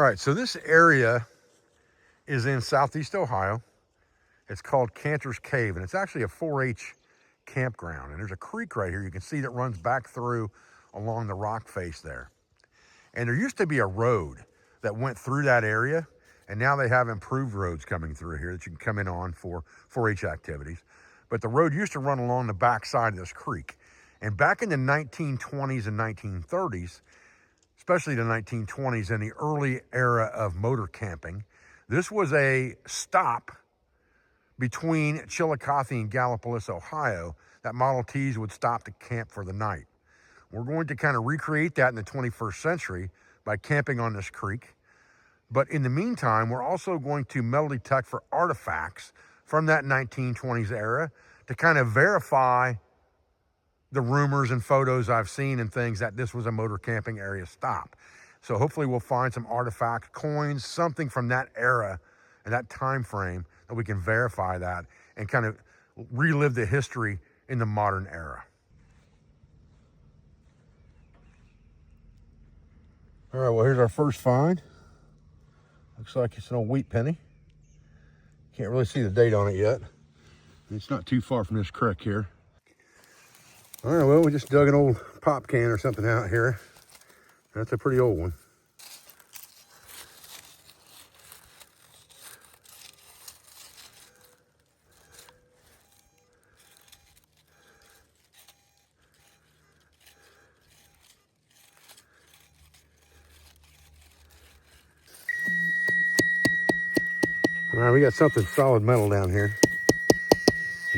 right, so this area is in southeast Ohio. It's called Cantor's Cave, and it's actually a 4-H campground. And there's a creek right here you can see that runs back through along the rock face there. And there used to be a road that went through that area, and now they have improved roads coming through here that you can come in on for 4-H activities. But the road used to run along the back side of this creek. And back in the 1920s and 1930s, especially the 1920s and the early era of motor camping, this was a stop between Chillicothe and Gallipolis, Ohio, that Model Ts would stop to camp for the night. We're going to kind of recreate that in the 21st century by camping on this creek. But in the meantime, we're also going to metal detect for artifacts from that 1920s era to kind of verify the rumors and photos I've seen and things that this was a motor camping area stop. So hopefully we'll find some artifact coins, something from that era and that time frame that we can verify that and kind of relive the history in the modern era. All right, well, here's our first find. Looks like it's an old wheat penny. Can't really see the date on it yet. It's not too far from this creek here. All right, well, we just dug an old pop can or something out here. That's a pretty old one. All right, we got something solid metal down here,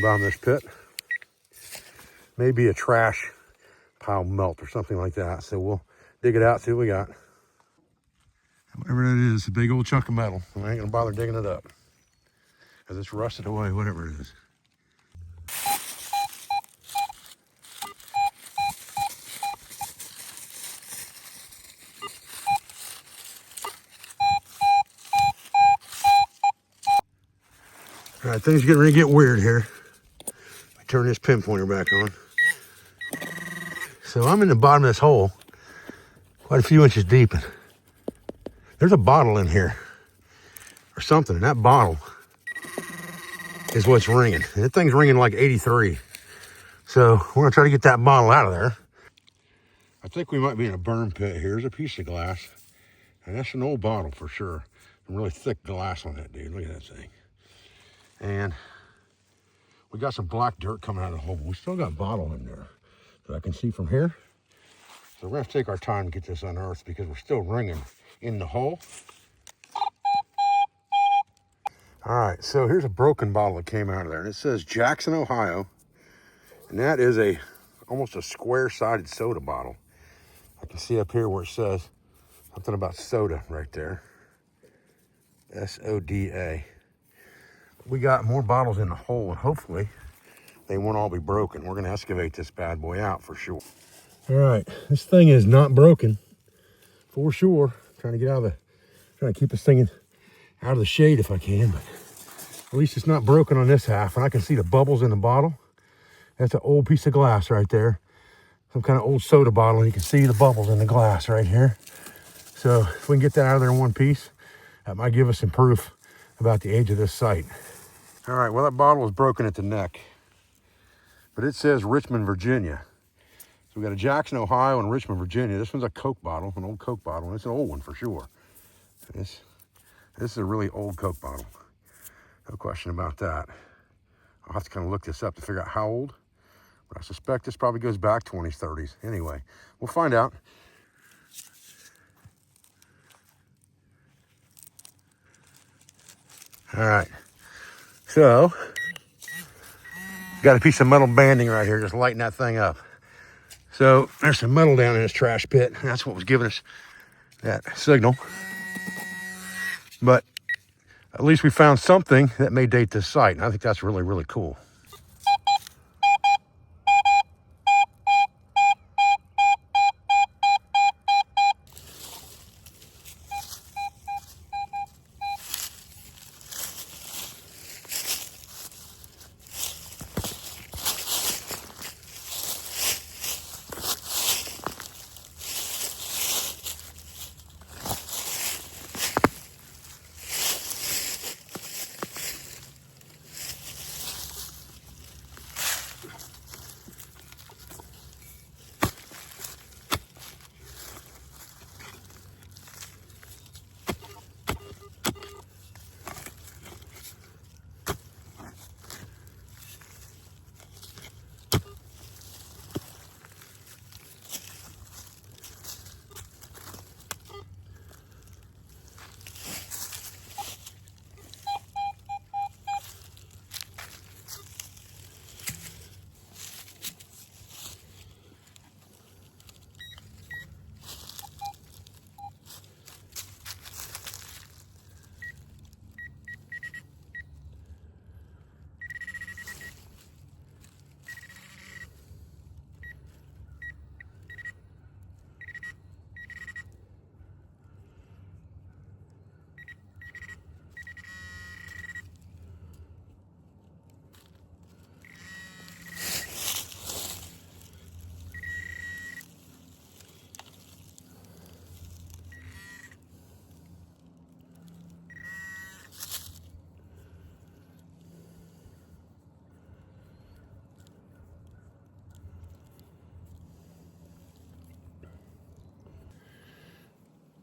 bottom of this pit. Maybe a trash pile melt or something like that. So we'll dig it out, see what we got. Whatever that is, a big old chunk of metal. I ain't gonna bother digging it up because it's rusted away, whatever it is. All right, things are getting ready to get weird here. I turn this pinpointer back on. So I'm in the bottom of this hole, quite a few inches deep. And there's a bottle in here or something, and that bottle is what's ringing. And that thing's ringing like 83. So we're gonna try to get that bottle out of there. I think we might be in a burn pit here. Here's a piece of glass, and that's an old bottle for sure. Some really thick glass on that, dude. Look at that thing. And we got some black dirt coming out of the hole. We still got bottle in there that I can see from here. So we're gonna have to take our time to get this unearthed because we're still ringing in the hole. All right, so here's a broken bottle that came out of there, and it says Jackson, Ohio, and that is almost a square-sided soda bottle. I can see up here where it says something about soda right there. S-O-D-A. We got more bottles in the hole, and hopefully they won't all be broken. We're gonna excavate this bad boy out for sure. All right, this thing is not broken for sure. Trying to keep this thing out of the shade if I can, but at least it's not broken on this half, and I can see the bubbles in the bottle. That's an old piece of glass right there. Some kind of old soda bottle, and you can see the bubbles in the glass right here. So if we can get that out of there in one piece, that might give us some proof about the age of this site. All right, well, that bottle is broken at the neck, but it says Richmond, Virginia. So we got a Jackson, Ohio, and Richmond, Virginia. This one's a Coke bottle, an old Coke bottle, and it's an old one for sure. This is a really old Coke bottle. No question about that. I'll have to kind of look this up to figure out how old, but I suspect this probably goes back 20s, 30s. Anyway, we'll find out. All right, so got a piece of metal banding right here, just lighting that thing up. So there's some metal down in this trash pit. That's what was giving us that signal. But at least we found something that may date this site, and I think that's really, really cool.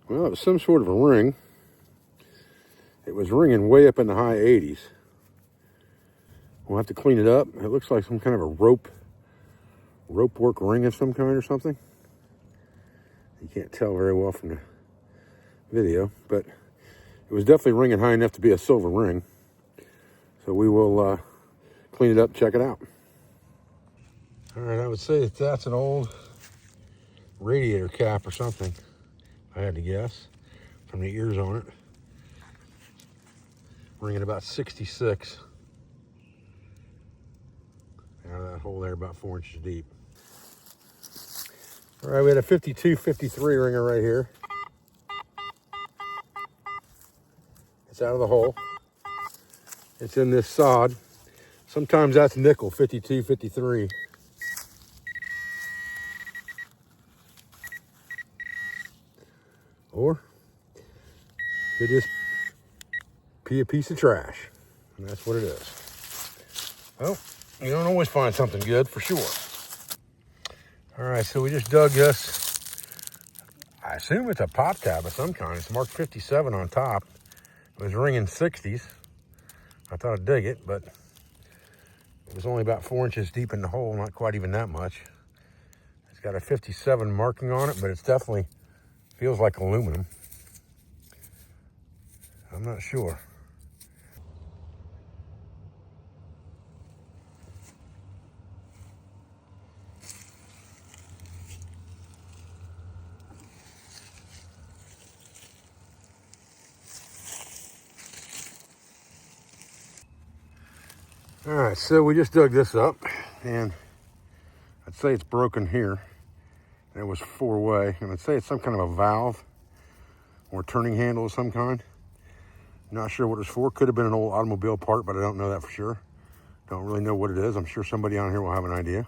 Well, it was some sort of a ring. It was ringing way up in the high 80s. We'll have to clean it up. It looks like some kind of a rope work ring of some kind or something. You can't tell very well from the video, but it was definitely ringing high enough to be a silver ring. So we will clean it up, check it out. All right, I would say that that's an old radiator cap or something, I had to guess, from the ears on it. Ringing about 66. Out of that hole there, about 4 inches deep. All right, we had a 52, 53 ringer right here. It's out of the hole. It's in this sod. Sometimes that's nickel, 52, 53. Or it just be a piece of trash. And that's what it is. Well, you don't always find something good, for sure. All right, so we just dug this. I assume it's a pop tab of some kind. It's marked 57 on top. It was ringing 60s. I thought I'd dig it, but it was only about 4 inches deep in the hole, not quite even that much. It's got a 57 marking on it, but it's definitely feels like aluminum. I'm not sure. All right, so we just dug this up, and I'd say it's broken here. And it was 4-way, and I'd say it's some kind of a valve or turning handle of some kind. Not sure what it's for. Could have been an old automobile part, but I don't know that for sure. Don't really know what it is. I'm sure somebody on here will have an idea.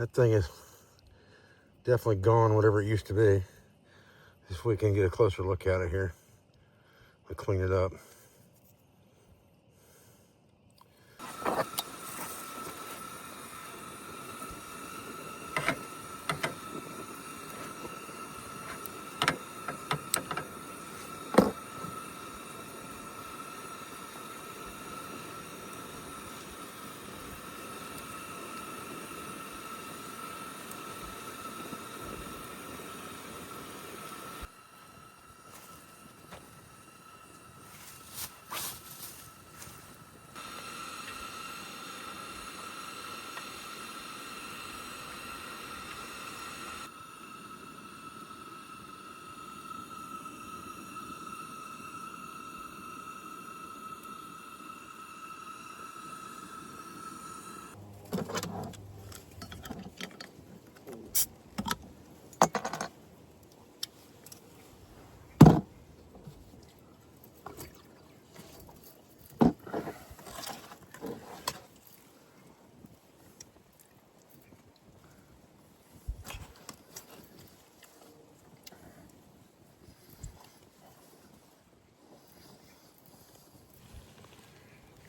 That thing is definitely gone, whatever it used to be. If we can get a closer look at it here, we'll clean it up.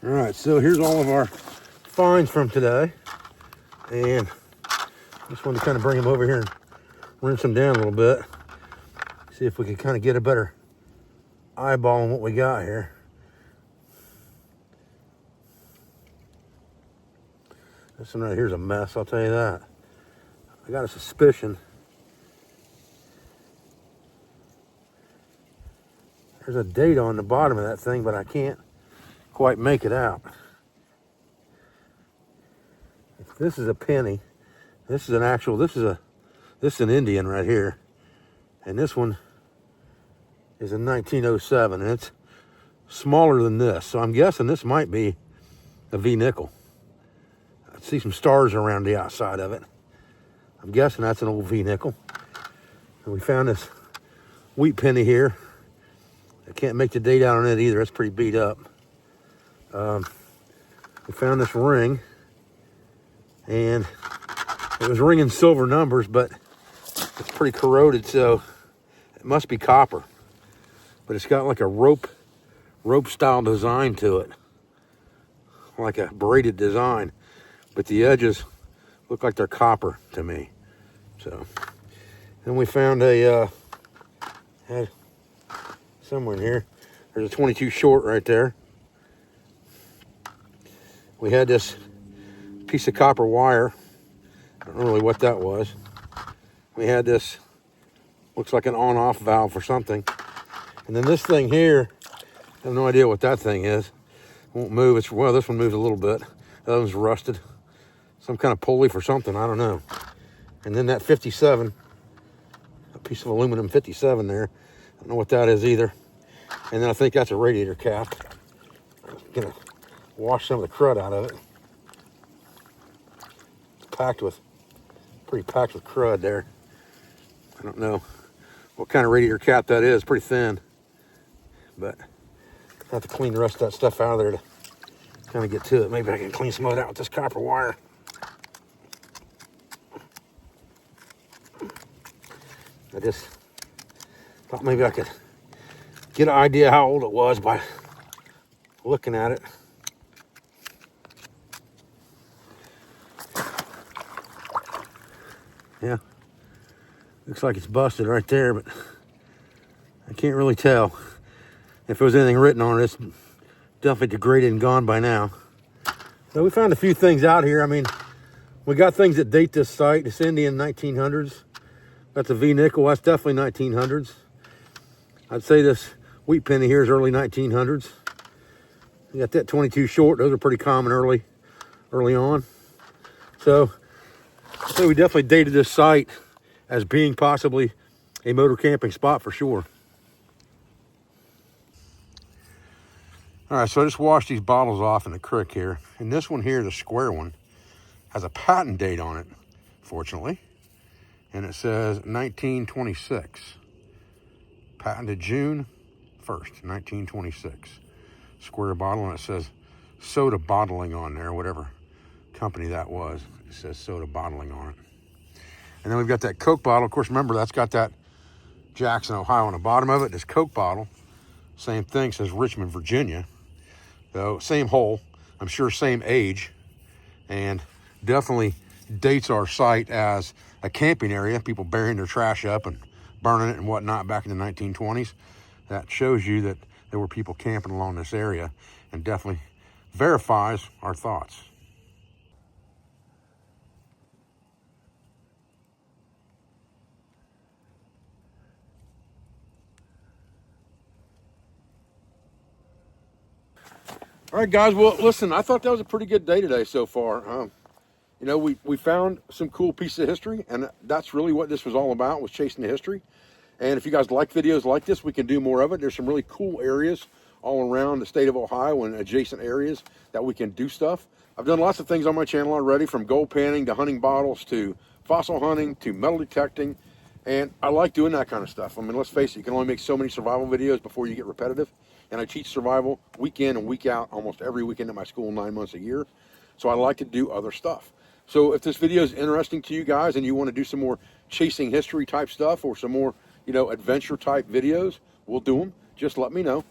All right, so here's all of our finds from today. And just wanted to kind of bring them over here and rinse them down a little bit. See if we can kind of get a better eyeball on what we got here. This one right here's a mess, I'll tell you that. I got a suspicion. There's a date on the bottom of that thing, but I can't quite make it out. If this is a penny, this is an actual, this is an Indian right here. And this one is a 1907, and it's smaller than this. So I'm guessing this might be a V nickel. I see some stars around the outside of it. I'm guessing that's an old V nickel. And we found this wheat penny here. I can't make the date out on it either. It's pretty beat up. We found this ring, and it was ringing silver numbers, but it's pretty corroded, so it must be copper. But it's got like a rope style design to it, like a braided design, but the edges look like they're copper to me. So then we found had somewhere in here, there's a 22 short right there. We had this piece of copper wire. I don't know really what that was. We had this, looks like an on-off valve for something. And then this thing here, I have no idea what that thing is. It won't move. It's, well, this one moves a little bit. The other one's rusted. Some kind of pulley for something, I don't know. And then that 57, a piece of aluminum 57 there. I don't know what that is either. And then I think that's a radiator cap. I'm gonna wash some of the crud out of it. It's pretty packed with crud there. I don't know what kind of radiator cap that is. Pretty thin, but I have to clean the rest of that stuff out of there to kind of get to it. Maybe I can clean some of it out with this copper wire. I just thought maybe I could get an idea how old it was by looking at it. Yeah, looks like it's busted right there, but I can't really tell. If there was anything written on it, it's definitely degraded and gone by now. So we found a few things out here. I mean, we got things that date this site. It's Indian 1900s. That's a V nickel. That's definitely 1900s. I'd say this wheat penny here is early 1900s. You got that 22 short. Those are pretty common early on. So we definitely dated this site as being possibly a motor camping spot for sure. All right, so I just washed these bottles off in the creek here. And this one here, the square one, has a patent date on it, fortunately. And it says 1926. Patented June 1st, 1926. Square bottle, and it says soda bottling on there, whatever company that was. It says soda bottling on it. And then we've got that Coke bottle. Of course, remember, that's got that Jackson, Ohio on the bottom of it. This Coke bottle, same thing, says Richmond, Virginia. So same hole, I'm sure same age, and definitely dates our site as a camping area, people burying their trash up and burning it and whatnot back in the 1920s. That shows you that there were people camping along this area, and definitely verifies our thoughts. All right, guys. Well, listen, I thought that was a pretty good day today so far. You know, we found some cool pieces of history, and that's really what this was all about, was chasing the history. And if you guys like videos like this, we can do more of it. There's some really cool areas all around the state of Ohio and adjacent areas that we can do stuff. I've done lots of things on my channel already, from gold panning to hunting bottles to fossil hunting to metal detecting. And I like doing that kind of stuff. I mean, let's face it, you can only make so many survival videos before you get repetitive. And I teach survival week in and week out, almost every weekend at my school, 9 months a year. So I like to do other stuff. So if this video is interesting to you guys and you want to do some more chasing history type stuff, or some more, you know, adventure type videos, we'll do them. Just let me know.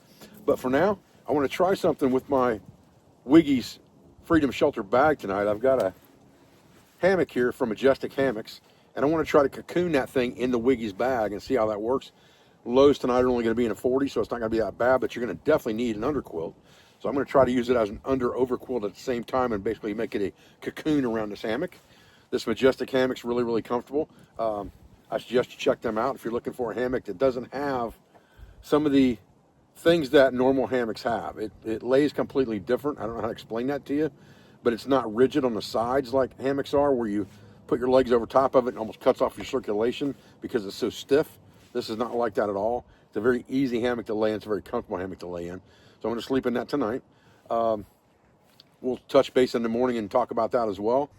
But for now, I want to try something with my Wiggy's Freedom Shelter bag tonight. I've got a hammock here from Majestic Hammocks, and I want to try to cocoon that thing in the Wiggy's bag and see how that works. Lows tonight are only going to be in a 40, so it's not going to be that bad, but you're going to definitely need an underquilt. So I'm going to try to use it as an under-overquilt at the same time and basically make it a cocoon around this hammock. This Majestic hammock's really, really comfortable. I suggest you check them out if you're looking for a hammock that doesn't have some of the things that normal hammocks have. It lays completely different. I don't know how to explain that to you, but it's not rigid on the sides like hammocks are, where you put your legs over top of it and almost cuts off your circulation because it's so stiff. This is not like that at all. It's a very easy hammock to lay in. It's a very comfortable hammock to lay in. So I'm going to sleep in that tonight. We'll touch base in the morning and talk about that as well.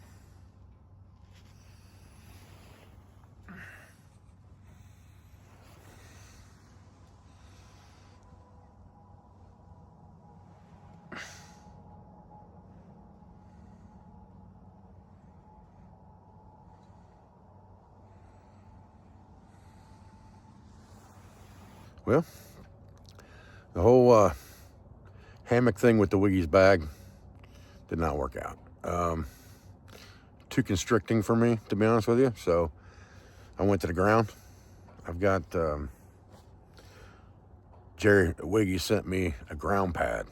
Well, the whole hammock thing with the Wiggy's bag did not work out. Too constricting for me, to be honest with you. So I went to the ground. I've got Jerry Wiggy sent me a ground pad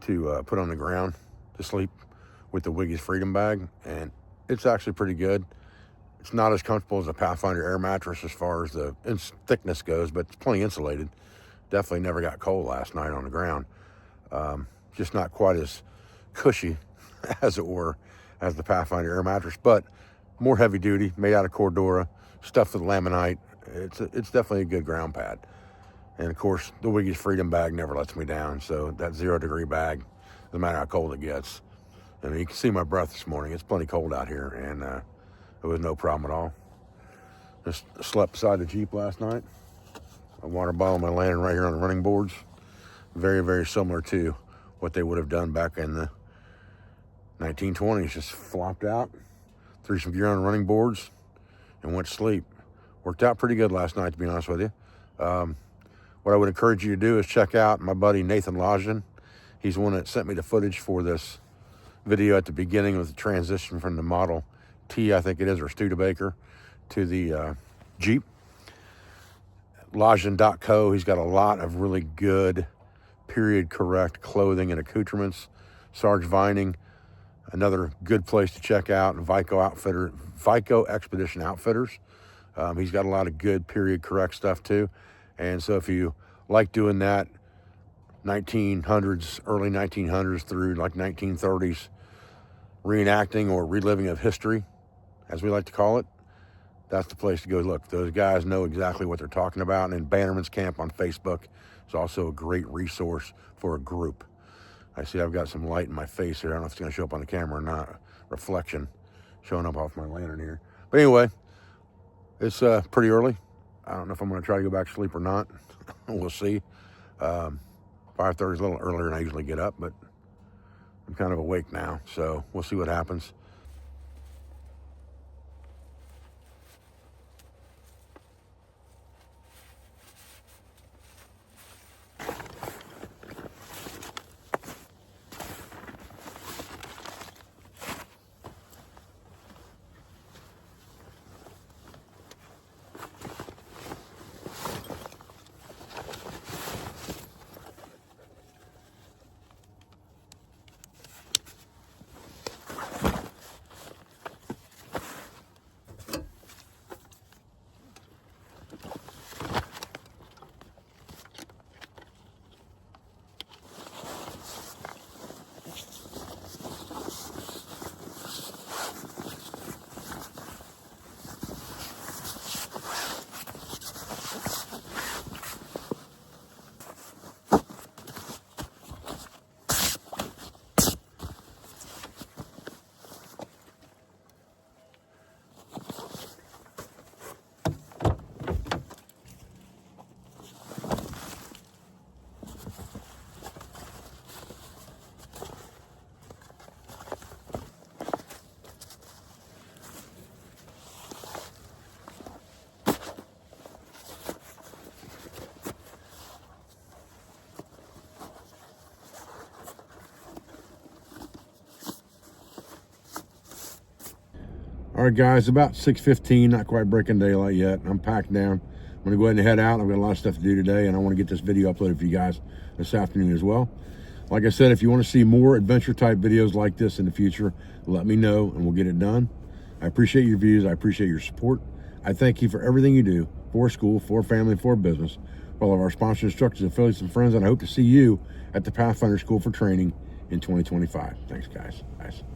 to put on the ground to sleep with the Wiggy's Freedom bag, and it's actually pretty good. It's not as comfortable as a Pathfinder air mattress as far as the thickness goes, but it's plenty insulated. Definitely never got cold last night on the ground. Just not quite as cushy, as it were, as the Pathfinder air mattress, but more heavy duty, made out of Cordura, stuffed with laminate. It's definitely a good ground pad. And of course, the Wiggy's Freedom bag never lets me down. So that 0 degree bag, no matter how cold it gets. I mean, you can see my breath this morning. It's plenty cold out here, and it was no problem at all. Just slept beside the Jeep last night. A water bottle, my lantern right here on the running boards. Very, very similar to what they would have done back in the 1920s. Just flopped out, threw some gear on the running boards, and went to sleep. Worked out pretty good last night, to be honest with you. What I would encourage you to do is check out my buddy Nathan Lodgen. He's the one that sent me the footage for this video at the beginning with the transition from the Model T, I think it is, or Studebaker, to the Jeep. Lodgen.co. He's got a lot of really good period correct clothing and accoutrements. Sarge Vining, another good place to check out. Vico Expedition Outfitters. He's got a lot of good period correct stuff too. And so if you like doing that, 1900s, early 1900s through like 1930s, reenacting or reliving of history, as we like to call it, that's the place to go look. Those guys know exactly what they're talking about. And Bannerman's Camp on Facebook is also a great resource for a group. I see I've got some light in my face here. I don't know if it's going to show up on the camera or not. Reflection showing up off my lantern here. But anyway, it's pretty early. I don't know if I'm going to try to go back to sleep or not. We'll see. 5:30 is a little earlier than I usually get up, but I'm kind of awake now, so we'll see what happens. All right, guys, about 6:15, not quite breaking daylight yet. I'm packed down. I'm going to go ahead and head out. I've got a lot of stuff to do today, and I want to get this video uploaded for you guys this afternoon as well. Like I said, if you want to see more adventure-type videos like this in the future, let me know, and we'll get it done. I appreciate your views. I appreciate your support. I thank you for everything you do for school, for family, for business, for all of our sponsors, instructors, affiliates, and friends, and I hope to see you at the Pathfinder School for Training in 2025. Thanks, guys.